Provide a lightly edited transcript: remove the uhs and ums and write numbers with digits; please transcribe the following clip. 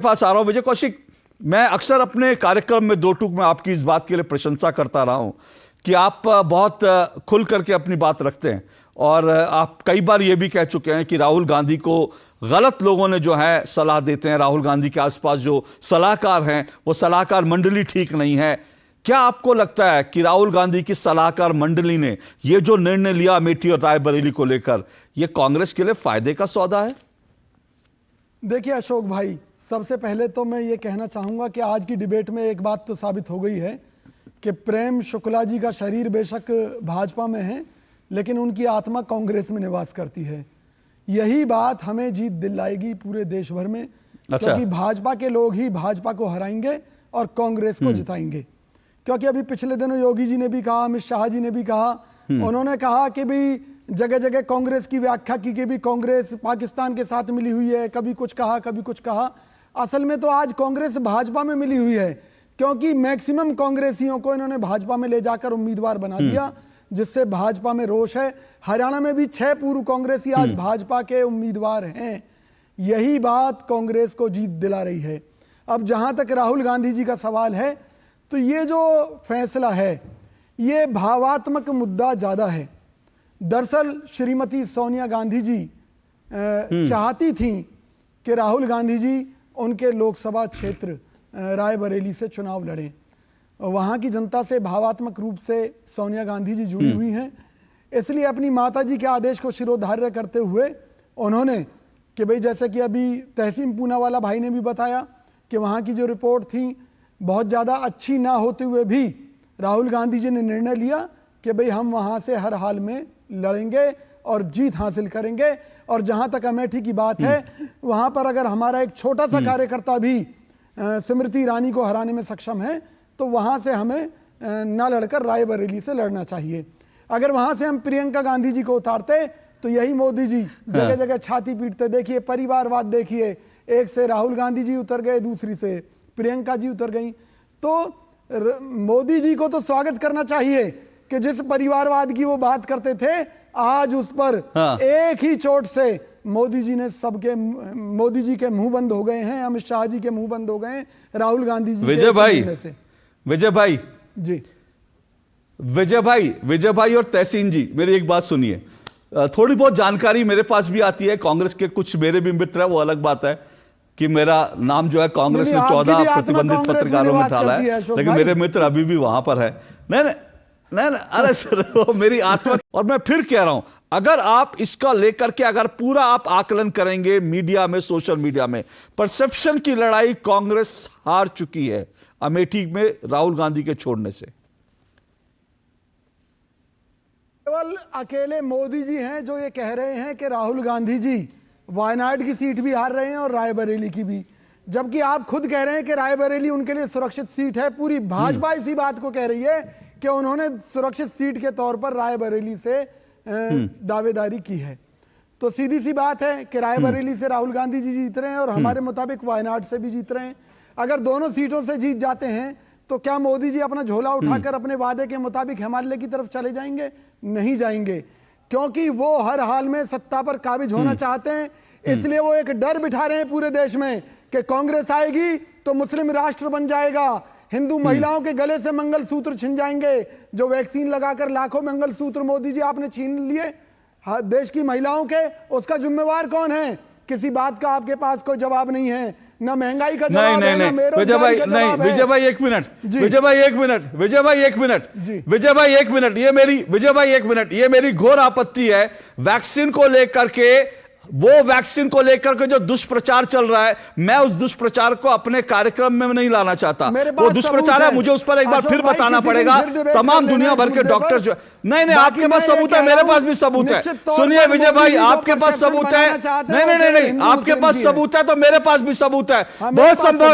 पास आ रहा हूं विजय कौशिक। मैं अक्सर अपने कार्यक्रम में दो टूक में आपकी इस बात के लिए प्रशंसा करता रहा हूं कि आप बहुत खुल करके अपनी बात रखते हैं, और आप कई बार यह भी कह चुके हैं कि राहुल गांधी को गलत लोगों ने जो है सलाह देते हैं, राहुल गांधी के आसपास जो सलाहकार हैं वो सलाहकार मंडली ठीक नहीं है। क्या आपको लगता है कि राहुल गांधी की सलाहकार मंडली ने यह जो निर्णय लिया अमेठी और रायबरेली को लेकर, यह कांग्रेस के लिए फायदे का सौदा है? देखिए अशोक भाई, सबसे पहले तो मैं ये कहना चाहूँगा कि आज की डिबेट में एक बात तो साबित हो गई है कि प्रेम शुक्ला जी का शरीर बेशक भाजपा में है, लेकिन उनकी आत्मा कांग्रेस में निवास करती है। यही बात हमें जीत दिलाएगी पूरे देश भर में। क्योंकि भाजपा के लोग ही भाजपा को हराएंगे और कांग्रेस को जिताएंगे। क्योंकि अभी पिछले दिनों योगी जी ने भी कहा, अमित शाह जी ने भी कहा, उन्होंने कहा कि भी जगह जगह कांग्रेस की व्याख्या की कि भी कांग्रेस पाकिस्तान के साथ मिली हुई है, कभी कुछ कहा कभी कुछ कहा। असल में तो आज कांग्रेस भाजपा में मिली हुई है, क्योंकि मैक्सिमम कांग्रेसियों को इन्होंने भाजपा में ले जाकर उम्मीदवार बना दिया, जिससे भाजपा में रोष है। हरियाणा में भी 6 पूर्व कांग्रेसी आज भाजपा के उम्मीदवार हैं। यही बात कांग्रेस को जीत दिला रही है। अब जहां तक राहुल गांधी जी का सवाल है, तो ये जो फैसला है ये भावात्मक मुद्दा ज्यादा है। दरअसल श्रीमती सोनिया गांधी जी चाहती थी कि राहुल गांधी जी उनके लोकसभा क्षेत्र रायबरेली से चुनाव लड़ें। वहाँ की जनता से भावात्मक रूप से सोनिया गांधी जी जुड़ी हुई हैं, इसलिए अपनी माता जी के आदेश को शिरोधार्य करते हुए उन्होंने कि भाई, जैसे कि अभी तहसीन पूनावाला भाई ने भी बताया कि वहाँ की जो रिपोर्ट थी बहुत ज़्यादा अच्छी ना होते हुए भी राहुल गांधी जी ने निर्णय लिया कि भाई हम वहाँ से हर हाल में लड़ेंगे और जीत हासिल करेंगे। और जहाँ तक अमेठी की बात है, वहाँ पर अगर हमारा एक छोटा सा कार्यकर्ता भी स्मृति ईरानी को हराने में सक्षम है, तो वहाँ से हमें ना लड़कर रायबरेली से लड़ना चाहिए। अगर वहाँ से हम प्रियंका गांधी जी को उतारते तो यही मोदी जी जगह जगह छाती पीटते। देखिए परिवारवाद, देखिए एक से राहुल गांधी जी उतर गए, दूसरी से प्रियंका जी उतर गई। तो मोदी जी को तो स्वागत करना चाहिए कि जिस परिवारवाद की वो बात करते थे, आज उस पर एक ही चोट से मोदी जी के मुंह बंद हो गए हैं, अमित शाह जी के मुंह बंद हो गए हैं, राहुल गांधी जी विजय भाई और तहसीन जी, मेरी एक बात सुनिए। थोड़ी बहुत जानकारी मेरे पास भी आती है, कांग्रेस के कुछ मेरे भी मित्र है, वो अलग बात है कि मेरा नाम जो है कांग्रेस ने 14 प्रतिबंधित पत्रकारों में डाला है, लेकिन मेरे मित्र अभी भी वहां पर है। नहीं, अरे सर, वो मेरी आत्मा। और मैं फिर कह रहा हूं, अगर आप इसका लेकर के अगर पूरा आप आकलन करेंगे मीडिया में, सोशल मीडिया में, परसेप्शन की लड़ाई कांग्रेस हार चुकी है अमेठी में राहुल गांधी के छोड़ने से। केवल अकेले मोदी जी हैं जो ये कह रहे हैं कि राहुल गांधी जी वायनाड की सीट भी हार रहे हैं और रायबरेली की भी, जबकि आप खुद कह रहे हैं कि रायबरेली उनके लिए सुरक्षित सीट है। पूरी भाजपा इसी बात को कह रही है कि उन्होंने सुरक्षित सीट के तौर पर रायबरेली से दावेदारी की है। तो सीधी सी बात है कि रायबरेली से राहुल गांधी जी जीत रहे हैं और हमारे मुताबिक वायनाड से भी जीत रहे हैं। अगर दोनों सीटों से जीत जाते हैं तो क्या मोदी जी अपना झोला उठाकर अपने वादे के मुताबिक हिमालय की तरफ चले जाएंगे? नहीं जाएंगे, क्योंकि वो हर हाल में सत्ता पर काबिज होना चाहते हैं। इसलिए वो एक डर बिठा रहे हैं पूरे देश में कि कांग्रेस आएगी तो मुस्लिम राष्ट्र बन जाएगा, हिंदू महिलाओं के गले से मंगलसूत्र छिन जाएंगे। जो वैक्सीन लगाकर लाखों मंगलसूत्र मोदी जी आपने छीन लिए देश की महिलाओं के, उसका जिम्मेवार कौन है? किसी बात का आपके पास कोई जवाब नहीं है, ना महंगाई का जवाब है, ना बेरोजगारी का जवाब है। विजय भाई एक मिनट, ये मेरी घोर आपत्ति है। वैक्सीन को लेकर के जो दुष्प्रचार चल रहा है, मैं उस दुष्प्रचार को अपने कार्यक्रम में नहीं लाना चाहता। वो दुष्प्रचार है, मुझे उस पर एक बार फिर बताना पड़ेगा। तमाम दुनिया भर के डॉक्टर जो नहीं, आपके पास सबूत है, मेरे पास भी सबूत है। सुनिए विजय भाई, आपके पास सबूत है, नहीं, आपके पास सबूत है तो मेरे पास भी सबूत है। बहुत संभव